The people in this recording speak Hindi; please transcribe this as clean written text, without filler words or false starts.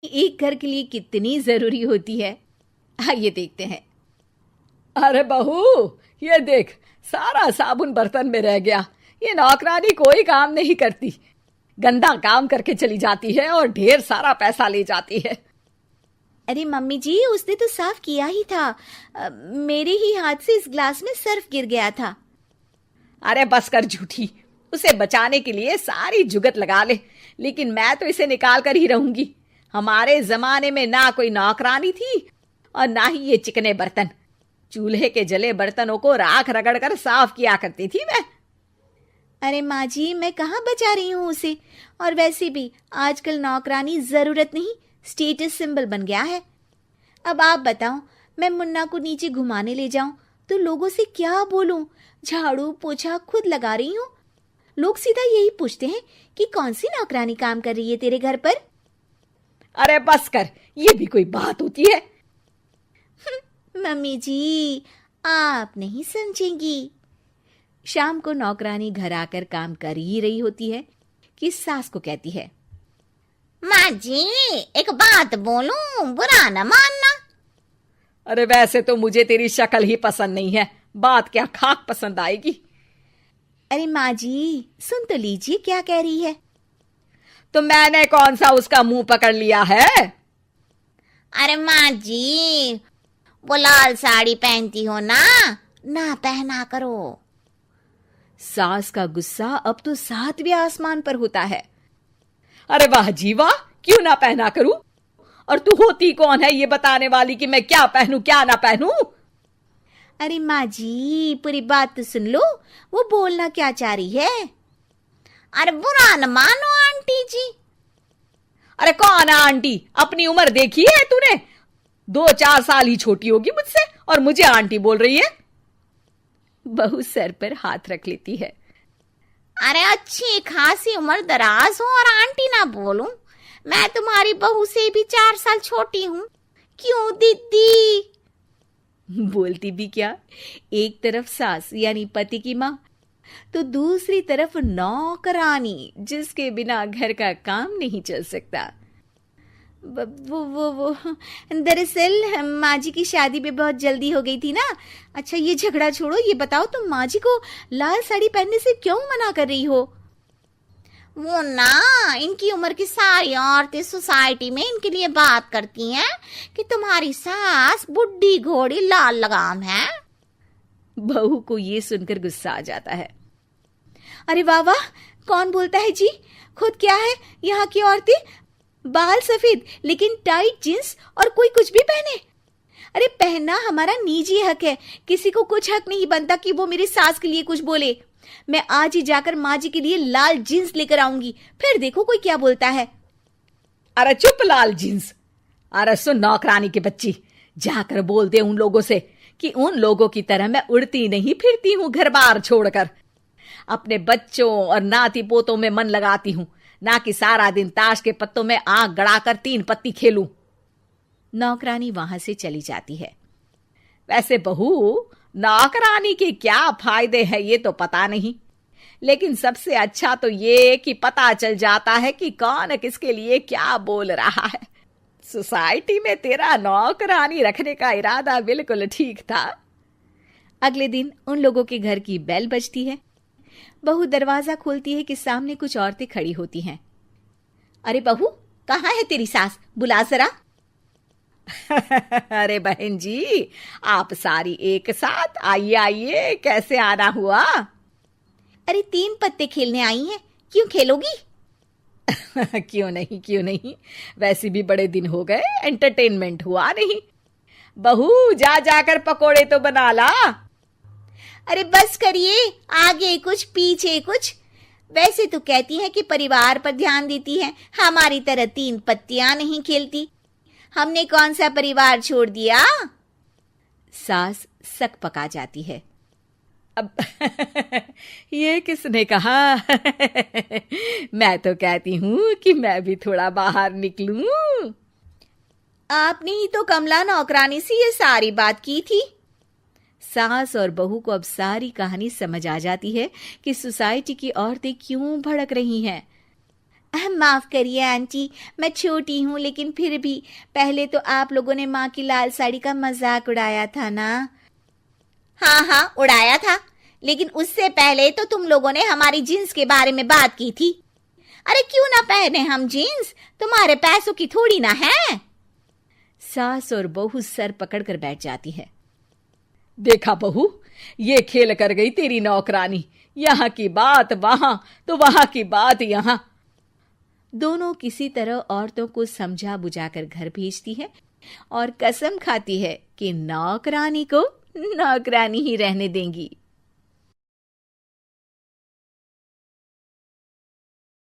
एक घर के लिए कितनी जरूरी होती है। आइए देखते हैं। अरे बहू, ये देख, सारा साबुन बर्तन में रह गया। ये नौकरानी कोई काम नहीं करती, गंदा काम करके चली जाती है और ढेर सारा पैसा ले जाती है। अरे मम्मी जी, उसने तो साफ किया ही था। मेरे ही हाथ से इस ग्लास में सर्फ गिर गया था। अरे बस कर झूठी, उसे बचाने के लिए सारी जुगत लगा ले, लेकिन मैं तो इसे निकाल कर ही रहूंगी। हमारे जमाने में ना कोई नौकरानी थी और ना ही ये चिकने बर्तन। चूल्हे के जले बर्तनों को राख रगड़ कर साफ किया करती थी मैं। अरे माँ जी, मैं कहाँ बचा रही हूँ उसे। और वैसे भी आजकल नौकरानी जरूरत नहीं, स्टेटस सिंबल बन गया है। अब आप बताओ, मैं मुन्ना को नीचे घुमाने ले जाऊं तो लोगों से क्या बोलूं? झाड़ू पोछा खुद लगा रही हूँ। लोग सीधा यही पूछते हैं कि कौन सी नौकरानी काम कर रही है तेरे घर पर। अरे बस कर, ये भी कोई बात होती है? मम्मी जी, आप नहीं समझेंगी। शाम को नौकरानी घर आकर काम कर ही रही होती है कि सास को कहती है, माँ जी, एक बात बोलूं, बुरा न मानना। अरे वैसे तो मुझे तेरी शक्ल ही पसंद नहीं है, बात क्या खाक पसंद आएगी। अरे माँ जी, सुन तो लीजिए क्या कह रही है। तो मैंने कौन सा उसका मुंह पकड़ लिया है? अरे माँ जी, वो लाल साड़ी पहनती हो ना, ना पहना करो। सास का गुस्सा अब तो 7वें आसमान पर होता है। अरे वाह जी वाह, क्यों ना पहना करूं? और तू होती कौन है ये बताने वाली कि मैं क्या पहनूं क्या ना पहनूं? अरे माँ जी, पूरी बात तो सुन लो, वो बोलना क्या चाह रही है। अरे बुरा न मानो आंटी जी। अरे कौन है आंटी? अपनी उम्र देखी है तूने? 2-4 साल ही छोटी होगी मुझसे और मुझे आंटी बोल रही है। बहू सर पर हाथ रख लेती है। अरे अच्छी खासी उम्र दराज हो और आंटी ना बोलूं? मैं तुम्हारी बहू से भी 4 साल छोटी हूं। क्यों दीदी? बोलती भी क्या, एक तरफ सास यानी पति की माँ, तो दूसरी तरफ नौकरानी जिसके बिना घर का काम नहीं चल सकता। वो दरअसल माँ जी की शादी में बहुत जल्दी हो गई थी ना। अच्छा ये झगड़ा छोड़ो, ये बताओ तुम माँ जी को लाल साड़ी पहनने से क्यों मना कर रही हो? वो ना, इनकी उम्र की सारी औरतें सोसाइटी में इनके लिए बात करती हैं कि तुम्हारी सास बुढ़ी घोड़ी लाल लगाम है। बहू को ये सुनकर गुस्सा आ जाता है। अरे वाह वाह, कौन बोलता है जी? खुद क्या है यहाँ की औरतें, बाल सफेद लेकिन टाइट जींस और कोई कुछ भी पहने। अरे पहनना हमारा निजी हक है, किसी को कुछ हक नहीं बनता कि वो मेरी सास के लिए कुछ बोले। मैं आज ही जाकर माँ जी के लिए लाल जींस लेकर आऊंगी, फिर देखो कोई क्या बोलता है। अरे चुप लाल जींस। अरे सुन नौकरानी की बच्ची, जाकर बोल दे उन लोगों से कि उन लोगों की तरह मैं उड़ती नहीं फिरती हूँ घर बार छोड़कर। अपने बच्चों और नाती पोतों में मन लगाती हूँ, ना कि सारा दिन ताश के पत्तों में आंख गड़ाकर 3 पत्ती खेलूं। नौकरानी वहां से चली जाती है। वैसे बहू, नौकरानी के क्या फायदे हैं ये तो पता नहीं, लेकिन सबसे अच्छा तो ये कि पता चल जाता है कि कौन किसके लिए क्या बोल रहा है। सोसाइटी में तेरा नौकरानी रखने का इरादा बिल्कुल ठीक था। अगले दिन उन लोगों के घर की बेल बजती है। बहू दरवाजा खोलती है कि सामने कुछ औरतें खड़ी होती हैं। अरे बहू, कहाँ है तेरी सास? बुला जरा। अरे बहन जी, आप सारी एक साथ आइए आइए, कैसे आना हुआ? अरे 3 पत्ते खेलने आई हैं, क्यों खेलोगी? क्यों नहीं क्यों नहीं, वैसे भी बड़े दिन हो गए, एंटरटेनमेंट हुआ नहीं। बहू जा जाकर पकोड़े तो बना ला। अरे बस करिए, आगे कुछ पीछे कुछ। वैसे तो कहती है कि परिवार पर ध्यान देती है, हमारी तरह 3 पत्तियां नहीं खेलती। हमने कौन सा परिवार छोड़ दिया? सास सक पका जाती है। अब ये किसने कहा? मैं तो कहती हूँ कि मैं भी थोड़ा बाहर निकलूं। आपने ही तो कमला नौकरानी से ये सारी बात की थी। सास और बहू को अब सारी कहानी समझ आ जाती है कि सोसाइटी की औरतें क्यों भड़क रही हैं। माफ करिए आंटी, मैं छोटी हूँ लेकिन फिर भी पहले तो आप लोगों ने माँ की लाल साड़ी का मजाक उड़ाया था ना। हाँ हाँ उड़ाया था, लेकिन उससे पहले तो तुम लोगों ने हमारी जीन्स के बारे में बात की थी। अरे क्यों ना पहने हम जीन्स, तुम्हारे पैसों की थोड़ी ना है। सास और बहू सर पकड़कर बैठ जाती है। देखा बहू, ये खेल कर गई तेरी नौकरानी, यहाँ की बात वहां तो वहां की बात यहाँ। दोनों किसी तरह औरतों को समझा बुझाकर घर भेजती है और कसम खाती है कि नौकरानी को नौकरानी ही रहने देंगी।